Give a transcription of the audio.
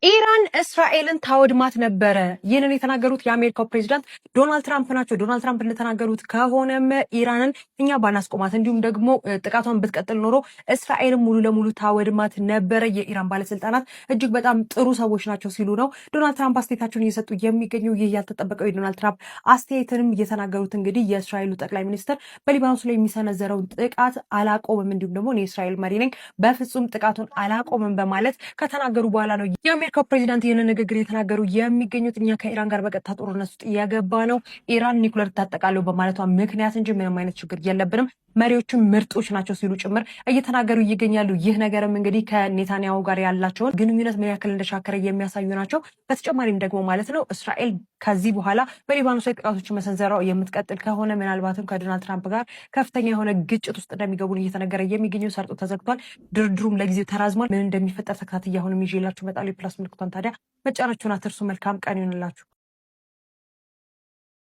ኢራን እስራኤልን ታወድማት ነበረ። ይህንን የተናገሩት የአሜሪካው ፕሬዚዳንት ዶናልድ ትራምፕ ናቸው። ዶናልድ ትራምፕ እንደተናገሩት ከሆነም ኢራንን እኛ ባናስቆማት እንዲሁም ደግሞ ጥቃቷን ብትቀጥል ኖሮ እስራኤልን ሙሉ ለሙሉ ታወድማት ነበረ። የኢራን ባለስልጣናት እጅግ በጣም ጥሩ ሰዎች ናቸው ሲሉ ነው ዶናልድ ትራምፕ አስተያየታቸውን እየሰጡ የሚገኘው። ይህ ያልተጠበቀው የዶናልድ ትራምፕ አስተያየትንም እየተናገሩት እንግዲህ የእስራኤሉ ጠቅላይ ሚኒስትር በሊባኖስ ላይ የሚሰነዘረውን ጥቃት አላቆምም እንዲሁም ደግሞ እኔ የእስራኤል መሪ ነኝ በፍጹም ጥቃቱን አላቆምም በማለት ከተናገሩ በኋላ ነው የአሜሪካው ፕሬዚዳንት ይህንን ንግግር የተናገሩ የሚገኙት። እኛ ከኢራን ጋር በቀጥታ ጦርነት ውስጥ የገባ ነው ኢራን ኒውክሌር ታጠቃለሁ በማለቷ ምክንያት እንጂ ምንም አይነት ችግር የለብንም፣ መሪዎቹን ምርጦች ናቸው ሲሉ ጭምር እየተናገሩ ይገኛሉ። ይህ ነገርም እንግዲህ ከኔታንያሁ ጋር ያላቸውን ግንኙነት ምን ያክል እንደሻከረ የሚያሳዩ ናቸው። በተጨማሪም ደግሞ ማለት ነው እስራኤል ከዚህ በኋላ በሊባኖስ ላይ ጥቃቶችን መሰንዘራው የምትቀጥል ከሆነ ምናልባትም ከዶናልድ ትራምፕ ጋር ከፍተኛ የሆነ ግጭት ውስጥ እንደሚገቡን እየተነገረ የሚገኘው ሰርጦ ተዘግቷል። ድርድሩም ለጊዜው ተራዝሟል። ምን እንደሚፈጠር ተከታታይ አሁንም ይዤላችሁ እመጣለሁ። የፕላስ ምልክቷን ታዲያ መጫናችሁን አትርሱ። መልካም ቀን ይሁንላችሁ።